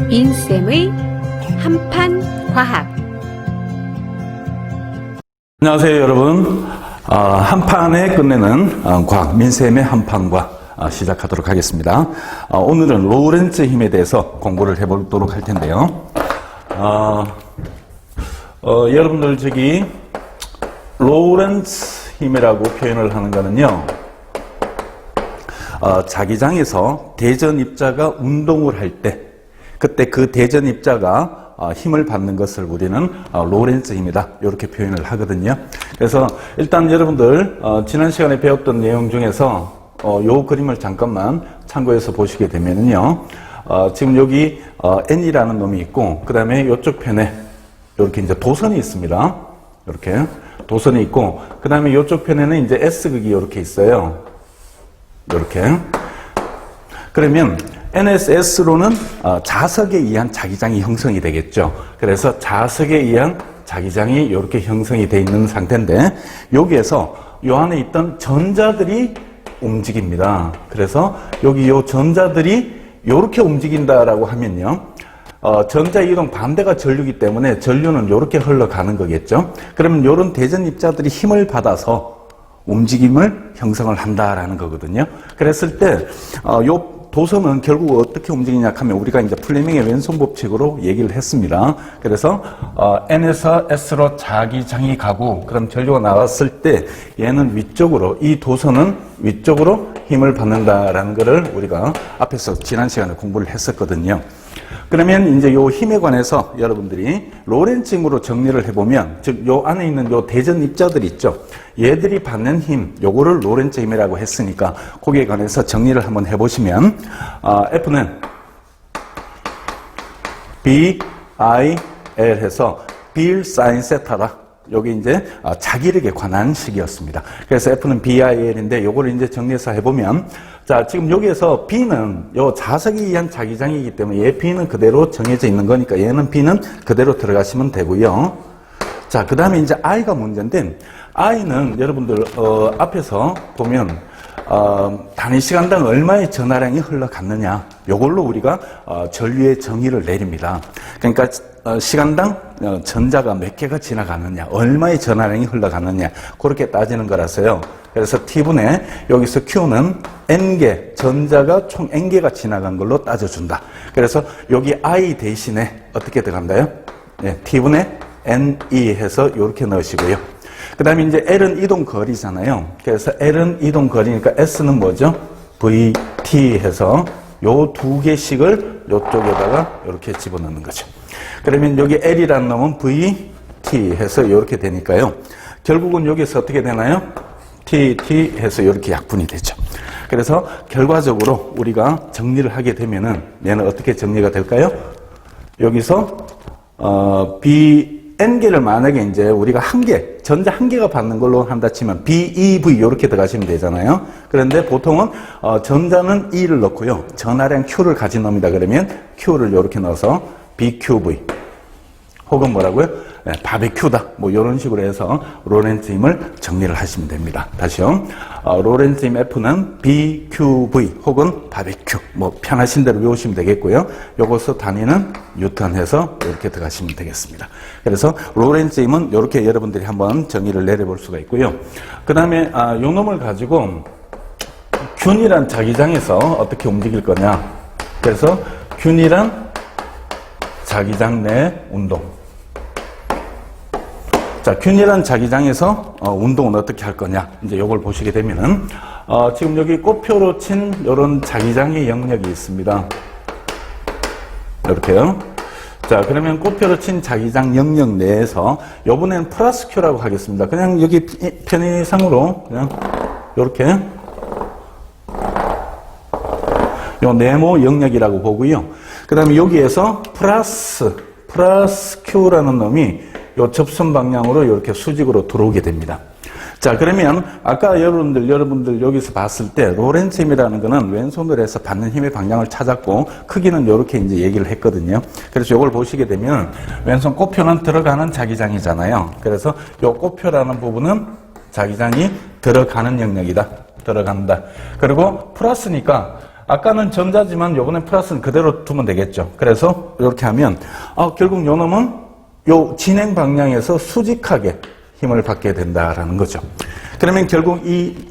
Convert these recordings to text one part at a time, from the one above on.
민쌤의 한판과학. 안녕하세요, 여러분. 한판에 끝내는 과학, 민쌤의 한판과 시작하도록 하겠습니다. 오늘은 로렌츠 힘에 대해서 공부를 해보도록 할 텐데요. 여러분들 저기 로렌츠 힘이라고 표현을 하는 거는요, 자기장에서 대전입자가 운동을 할 때, 그때 그 대전입자가 힘을 받는 것을 우리는 로렌츠 힘이다, 이렇게 표현을 하거든요. 그래서 일단 여러분들 지난 시간에 배웠던 내용 중에서 요 그림을 잠깐만 참고해서 보시게 되면은요, 지금 여기 N이라는 놈이 있고, 그 다음에 이쪽 편에 이렇게 이제 도선이 있습니다. 이렇게 도선이 있고, 그 다음에 이쪽 편에는 이제 S극이 이렇게 있어요. 이렇게. 그러면 NSS로는 자석에 의한 자기장이 형성이 되겠죠. 그래서 자석에 의한 자기장이 이렇게 형성이 되어 있는 상태인데, 여기에서 이 안에 있던 전자들이 움직입니다. 그래서 여기 이 전자들이 이렇게 움직인다라고 하면요, 전자 이동 반대가 전류이기 때문에 전류는 이렇게 흘러가는 거겠죠. 그러면 이런 대전입자들이 힘을 받아서 움직임을 형성을 한다라는 거거든요. 그랬을 때, 요 도선은 결국 어떻게 움직이냐 하면 우리가 이제 플레밍의 왼손 법칙으로 얘기를 했습니다. 그래서, N에서 S로 자기장이 가고, 그럼 전류가 나왔을 때 얘는 위쪽으로, 이 도선은 위쪽으로 힘을 받는다라는 거를 우리가 앞에서 지난 시간에 공부를 했었거든요. 그러면 이제 요 힘에 관해서 여러분들이 로렌츠 힘으로 정리를 해보면, 즉 요 안에 있는 요 대전 입자들 있죠. 얘들이 받는 힘, 요거를 로렌츠 힘이라고 했으니까 거기에 관해서 정리를 한번 해보시면, F는 B, I, L 해서 빌 사인 세타다. 여기 이제 자기력에 관한 식이었습니다. 그래서 F는 BIL인데 요거를 이제 정리해서 해보면, 자, 지금 여기에서 B는 요 자석에 의한 자기장이기 때문에 얘 B는 그대로 정해져 있는 거니까 얘는 B는 그대로 들어가시면 되고요. 자, 그 다음에 이제 I가 문제인데, I는 여러분들 앞에서 보면 단위 시간당 얼마의 전하량이 흘러갔느냐, 요걸로 우리가 전류의 정의를 내립니다. 그러니까 시간당 전자가 몇 개가 지나가느냐, 얼마의 전하량이 흘러가느냐, 그렇게 따지는 거라서요. 그래서 T분의 여기서 Q는 N개, 전자가 총 N개가 지나간 걸로 따져준다. 그래서 여기 I 대신에 어떻게 들어간다요? 네, T분의 NE 해서 이렇게 넣으시고요. 그 다음에 이제 L은 이동 거리잖아요. 그래서 L은 이동 거리니까 S는 뭐죠? VT 해서 요 두 개씩을 요쪽에다가 이렇게 집어넣는 거죠. 그러면 여기 L이라는 놈은 VT 해서 이렇게 되니까요. 결국은 여기서 어떻게 되나요? TT 해서 이렇게 약분이 되죠. 그래서 결과적으로 우리가 정리를 하게 되면은 얘는 어떻게 정리가 될까요? 여기서 N개를 만약에 이제 우리가 한 개, 전자 한 개가 받는 걸로 한다 치면 BEV 이렇게 들어가시면 되잖아요. 그런데 보통은 전자는 E를 넣고요, 전하량 Q를 가진 놈이다 그러면 Q를 이렇게 넣어서 BQV 혹은 뭐라고요? 네, 바베큐다, 뭐 이런 식으로 해서 로렌츠 힘을 정리를 하시면 됩니다. 다시요. 로렌츠 힘 F는 BQV 혹은 바베큐, 뭐 편하신 대로 외우시면 되겠고요. 요것서 단위는 뉴턴 해서 이렇게 들어가시면 되겠습니다. 그래서 로렌츠 힘은 이렇게 여러분들이 한번 정의를 내려볼 수가 있고요. 그 다음에 요 놈을 가지고 균이란 자기장에서 어떻게 움직일 거냐. 그래서 균이란 자기장 내 운동. 자, 균일한 자기장에서 운동은 어떻게 할 거냐, 이제 요걸 보시게 되면은 지금 여기 꽃표로 친 요런 자기장의 영역이 있습니다. 이렇게요. 자, 그러면 꽃표로 친 자기장 영역 내에서 요번엔 플러스 Q라고 하겠습니다. 그냥 여기 편의상으로 그냥 요렇게 요 네모 영역이라고 보고요. 그 다음에 여기에서 플러스 Q라는 놈이 요 접선 방향으로 이렇게 수직으로 들어오게 됩니다. 자, 그러면 아까 여러분들 여기서 봤을 때 로렌츠 힘이라는 거는 왼손으로 해서 받는 힘의 방향을 찾았고, 크기는 이렇게 이제 얘기를 했거든요. 그래서 이걸 보시게 되면 왼손 꽃표는 들어가는 자기장이잖아요. 그래서 요 꽃표라는 부분은 자기장이 들어가는 영역이다. 들어간다. 그리고 플러스니까 아까는 전자지만 요번엔 플러스는 그대로 두면 되겠죠. 그래서 이렇게 하면 결국 요 놈은 요 진행 방향에서 수직하게 힘을 받게 된다라는 거죠. 그러면 결국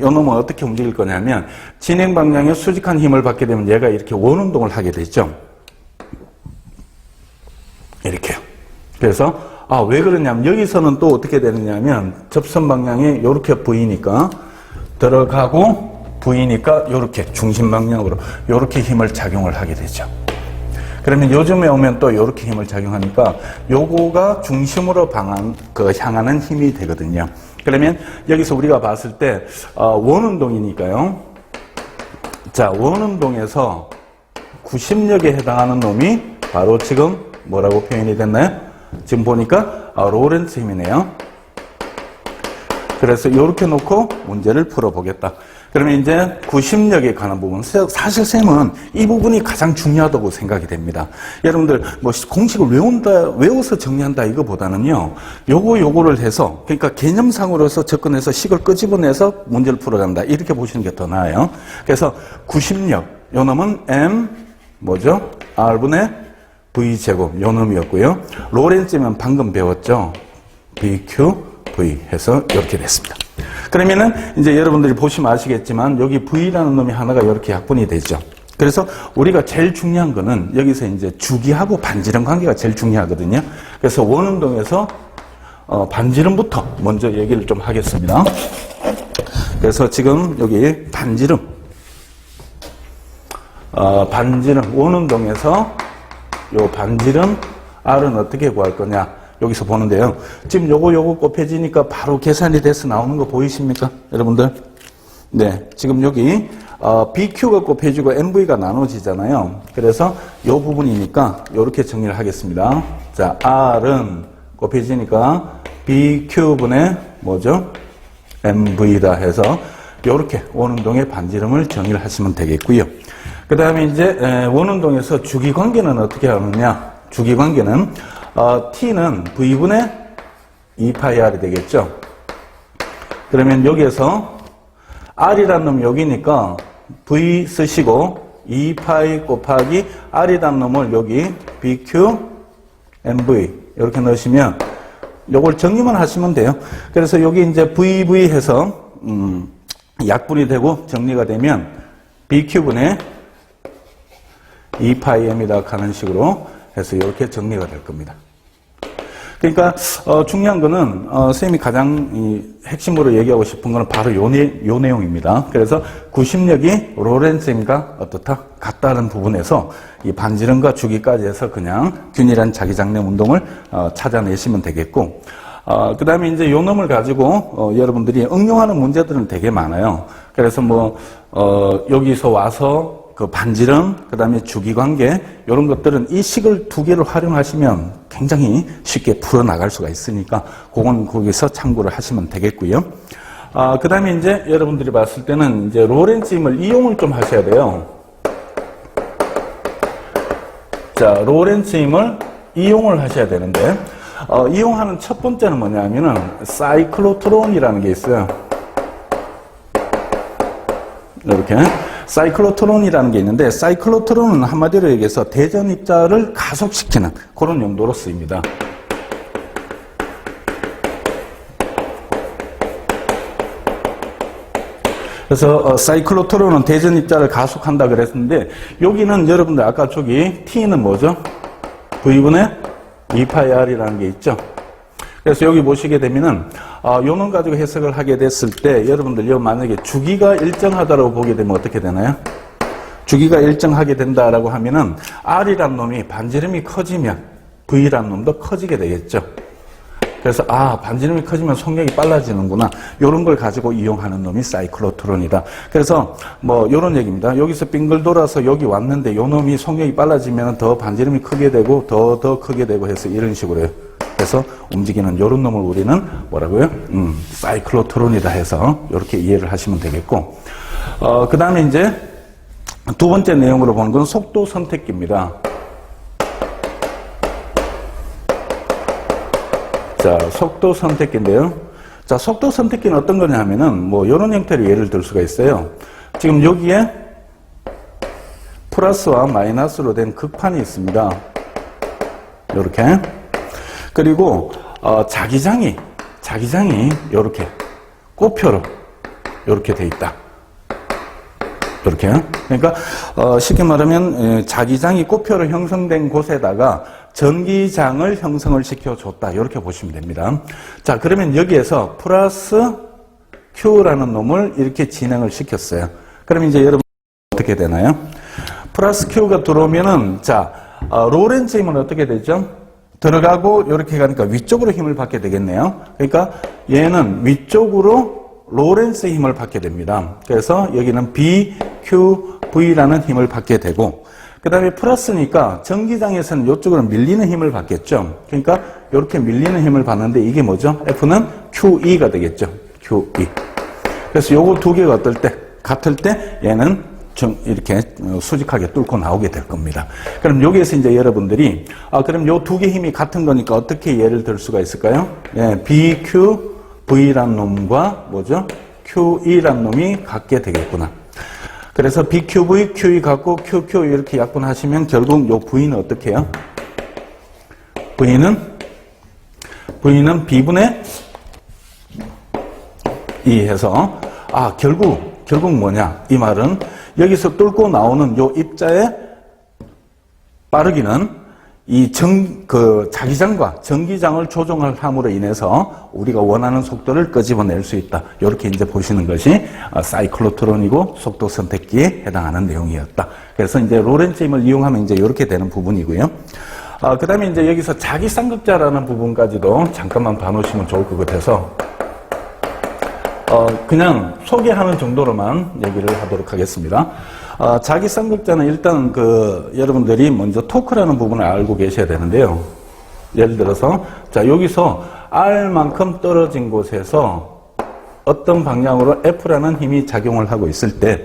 요 놈은 어떻게 움직일 거냐면 진행 방향에 수직한 힘을 받게 되면 얘가 이렇게 원운동을 하게 되죠. 이렇게요. 그래서 왜 그러냐면 여기서는 또 어떻게 되느냐면 접선 방향이 이렇게 보이니까 들어가고 V니까 이렇게 중심 방향으로 이렇게 힘을 작용을 하게 되죠. 그러면 요즘에 오면 또 이렇게 힘을 작용하니까 요거가 중심으로 향하는 힘이 되거든요. 그러면 여기서 우리가 봤을 때 원운동이니까요. 자, 원운동에서 구심력에 해당하는 놈이 바로 지금 뭐라고 표현이 됐나요? 지금 보니까 로렌츠 힘이네요. 그래서 이렇게 놓고 문제를 풀어보겠다. 그러면 이제 구심력에 관한 부분, 사실 쌤은 이 부분이 가장 중요하다고 생각이 됩니다. 여러분들 뭐 공식을 외워서 정리한다 이거보다는요, 요거를 해서, 그러니까 개념상으로서 접근해서 식을 끄집어내서 문제를 풀어간다 이렇게 보시는 게 더 나아요. 그래서 구심력, 요 놈은 M 뭐죠? R분의 V제곱 요 놈이었고요. 로렌츠면 방금 배웠죠? BQ V 해서 이렇게 됐습니다. 그러면은 이제 여러분들이 보시면 아시겠지만 여기 V라는 놈이 하나가 이렇게 약분이 되죠. 그래서 우리가 제일 중요한 거는 여기서 이제 주기하고 반지름 관계가 제일 중요하거든요. 그래서 원운동에서 반지름부터 먼저 얘기를 좀 하겠습니다. 그래서 지금 여기 반지름 원운동에서 요 반지름 R은 어떻게 구할 거냐? 여기서 보는데요. 지금 요거 곱해지니까 바로 계산이 돼서 나오는 거 보이십니까? 여러분들? 네. 지금 여기, BQ가 곱해지고 MV가 나눠지잖아요. 그래서 요 부분이니까 요렇게 정리를 하겠습니다. 자, R은 곱해지니까 BQ분의 뭐죠? MV다 해서 요렇게 원운동의 반지름을 정의를 하시면 되겠고요. 그 다음에 이제 원운동에서 주기관계는 어떻게 하느냐? 주기관계는 T는 V분의 2파이 R이 되겠죠. 그러면 여기에서 R이라는 놈이 여기니까 V 쓰시고 2파이 곱하기 R이라는 놈을 여기 BQ MV 이렇게 넣으시면 요걸 정리만 하시면 돼요. 그래서 여기 이제 VV 해서 약분이 되고 정리가 되면 BQ분의 2파이 M이다 하는 식으로 해서 이렇게 정리가 될 겁니다. 그러니까 중요한 거는 선생님이 가장 핵심으로 얘기하고 싶은 거는 바로 요 내용입니다. 그래서 구심력이 로렌츠임과 어떻다? 같다는 부분에서 이 반지름과 주기까지 해서 그냥 균일한 자기장내 운동을 찾아내시면 되겠고, 그 다음에 이제 요 놈을 가지고 여러분들이 응용하는 문제들은 되게 많아요. 그래서 뭐 여기서 와서 그 반지름, 그 다음에 주기관계 이런 것들은 이 식을 두 개를 활용하시면 굉장히 쉽게 풀어나갈 수가 있으니까 그건 거기서 참고를 하시면 되겠고요. 그 다음에 이제 여러분들이 봤을 때는 이제 로렌츠 힘을 이용을 좀 하셔야 돼요. 자, 로렌츠 힘을 이용을 하셔야 되는데 이용하는 첫 번째는 뭐냐면은 사이클로트론이라는 게 있어요. 이렇게 사이클로트론이라는 게 있는데, 사이클로트론은 한마디로 얘기해서 대전 입자를 가속시키는 그런 용도로 쓰입니다. 그래서 사이클로트론은 대전 입자를 가속한다 그랬는데, 여기는 여러분들 아까 저기 T는 뭐죠? V분의 2파이 R이라는 게 있죠. 그래서 여기 보시게 되면은 요놈 가지고 해석을 하게 됐을 때 여러분들 만약에 주기가 일정하다고 보게 되면 어떻게 되나요? 주기가 일정하게 된다라고 하면은 R이란 놈이 반지름이 커지면 V란 놈도 커지게 되겠죠. 그래서 반지름이 커지면 속력이 빨라지는구나. 요런 걸 가지고 이용하는 놈이 사이클로트론이다. 그래서 뭐 요런 얘기입니다. 여기서 빙글 돌아서 여기 왔는데 요 놈이 속력이 빨라지면 더 반지름이 크게 되고 더 크게 되고 해서 이런 식으로 해요. 그래서 움직이는 요런 놈을 우리는 뭐라고요? 사이클로트론이다 해서 이렇게 이해를 하시면 되겠고, 그 다음에 이제 두 번째 내용으로 보는 건 속도 선택기입니다. 자, 속도 선택기인데요. 자, 속도 선택기는 어떤 거냐 하면은 뭐 요런 형태로 예를 들 수가 있어요. 지금 여기에 플러스와 마이너스로 된 극판이 있습니다. 이렇게. 그리고 자기장이 이렇게 꽃표로 이렇게 돼 있다. 이렇게. 그러니까 쉽게 말하면 자기장이 꽃표로 형성된 곳에다가 전기장을 형성을 시켜줬다. 이렇게 보시면 됩니다. 자, 그러면 여기에서 플러스 Q라는 놈을 이렇게 진행을 시켰어요. 그러면 이제 여러분 어떻게 되나요? 플러스 Q가 들어오면은 자, 로렌츠 힘은 어떻게 되죠? 들어가고 이렇게 가니까 위쪽으로 힘을 받게 되겠네요. 그러니까 얘는 위쪽으로 로렌츠 힘을 받게 됩니다. 그래서 여기는 BQV라는 힘을 받게 되고, 그 다음에 플러스니까 전기장에서는 이쪽으로 밀리는 힘을 받겠죠. 그러니까 이렇게 밀리는 힘을 받는데 이게 뭐죠? F는 QE가 되겠죠. QE. 그래서 요거 두 개가 어떨 때? 같을 때 얘는 이렇게 수직하게 뚫고 나오게 될 겁니다. 그럼 여기에서 이제 여러분들이 그럼 요 두 개 힘이 같은 거니까 어떻게 예를 들 수가 있을까요? 예, BQV라는 놈과 뭐죠? QE라는 놈이 같게 되겠구나. 그래서 BQV, QE 같고 QQ 이렇게 약분하시면 결국 요 V는 어떻게 해요? V는 B분의 E 해서 결국 뭐냐? 이 말은 여기서 뚫고 나오는 요 입자의 빠르기는 이 자기장과 전기장을 조정을 함으로 인해서 우리가 원하는 속도를 끄집어낼 수 있다. 이렇게 이제 보시는 것이 사이클로트론이고 속도 선택기에 해당하는 내용이었다. 그래서 이제 로렌츠 힘을 이용하면 이제 이렇게 되는 부분이고요. 그 다음에 이제 여기서 자기 쌍극자라는 부분까지도 잠깐만 봐놓으시면 좋을 것 같아서 그냥 소개하는 정도로만 얘기를 하도록 하겠습니다. 자기 쌍극자는 일단 여러분들이 먼저 토크라는 부분을 알고 계셔야 되는데요. 예를 들어서, 자, 여기서 R만큼 떨어진 곳에서 어떤 방향으로 F라는 힘이 작용을 하고 있을 때,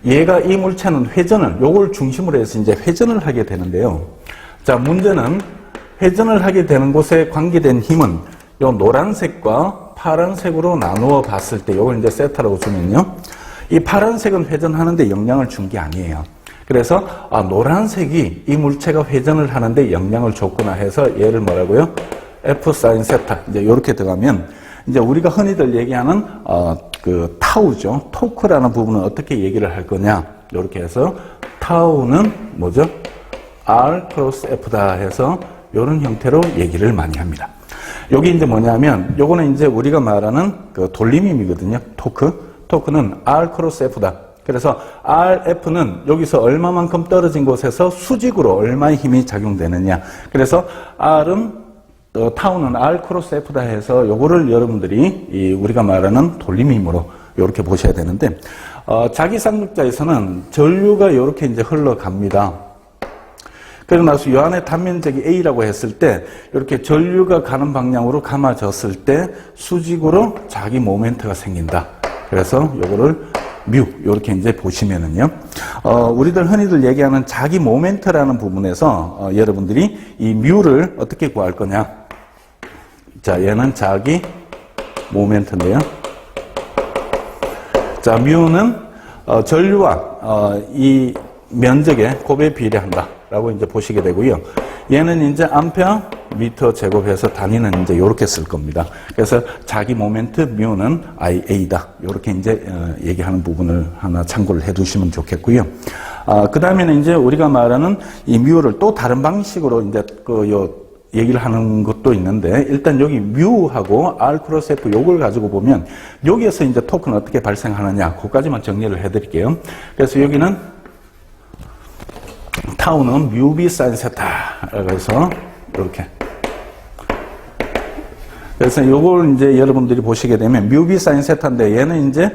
얘가 이 물체는 요걸 중심으로 해서 이제 회전을 하게 되는데요. 자, 문제는 회전을 하게 되는 곳에 관계된 힘은 요 노란색과 파란색으로 나누어 봤을 때, 요걸 이제 세타라고 주면요. 이 파란색은 회전하는데 영향을 준 게 아니에요. 그래서, 노란색이 이 물체가 회전을 하는데 영향을 줬구나 해서 얘를 뭐라고요? F 사인 세타. 이제 요렇게 들어가면, 이제 우리가 흔히들 얘기하는, 타우죠. 토크라는 부분은 어떻게 얘기를 할 거냐. 요렇게 해서, 타우는 뭐죠? R 크로스 F다 해서 요런 형태로 얘기를 많이 합니다. 여기 이제 뭐냐면, 요거는 이제 우리가 말하는 돌림힘이거든요. 토크는 R 크로스 F다. 그래서 RF는 여기서 얼마만큼 떨어진 곳에서 수직으로 얼마의 힘이 작용되느냐. 그래서 타우는 R 크로스 F다 해서 요거를 여러분들이 우리가 말하는 돌림힘으로 이렇게 보셔야 되는데, 자기 쌍극자에서는 전류가 이렇게 이제 흘러갑니다. 그러고 나서 이 안에 단면적이 A라고 했을 때 이렇게 전류가 가는 방향으로 감아졌을 때 수직으로 자기 모멘트가 생긴다. 그래서 요거를 뮤 이렇게 이제 보시면은요. 우리들 흔히들 얘기하는 자기 모멘트라는 부분에서 여러분들이 이 뮤를 어떻게 구할 거냐? 자, 얘는 자기 모멘트인데요. 자, 뮤는 전류와 이 면적의 곱에 비례한다. 라고 이제 보시게 되고요. 얘는 이제 암페어 미터 제곱해서 단위는 이제 요렇게 쓸 겁니다. 그래서 자기 모멘트 뮤는 IA다. 요렇게 이제 얘기하는 부분을 하나 참고를 해 두시면 좋겠고요. 그 다음에는 이제 우리가 말하는 이 뮤를 또 다른 방식으로 이제 얘기를 하는 것도 있는데, 일단 여기 뮤하고 R 크로스 F 요걸 가지고 보면 여기에서 이제 토크는 어떻게 발생하느냐, 그까지만 정리를 해 드릴게요. 그래서 여기는 타우는 뮤비 사인 세타라고 해서 이렇게. 그래서 요걸 이제 여러분들이 보시게 되면 뮤비 사인 세타인데 얘는 이제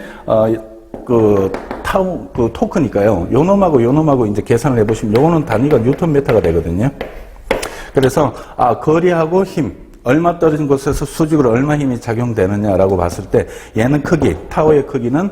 토크니까요. 요 놈하고 이제 계산을 해 보시면 요거는 단위가 뉴턴 미터가 되거든요. 그래서 거리하고 힘 얼마 떨어진 곳에서 수직으로 얼마 힘이 작용되느냐라고 봤을 때 얘는 타워의 크기는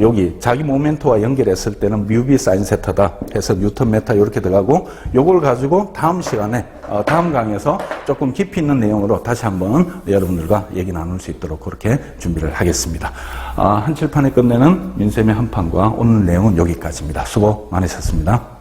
여기 자기 모멘트와 연결했을 때는 뮤비 사인 세타다 해서 뉴턴 미터 이렇게 들어가고, 요걸 가지고 다음 시간에 다음 강의에서 조금 깊이 있는 내용으로 다시 한번 여러분들과 얘기 나눌 수 있도록 그렇게 준비를 하겠습니다. 한칠판에 끝내는 민쌤의 한판과 오늘 내용은 여기까지입니다. 수고 많으셨습니다.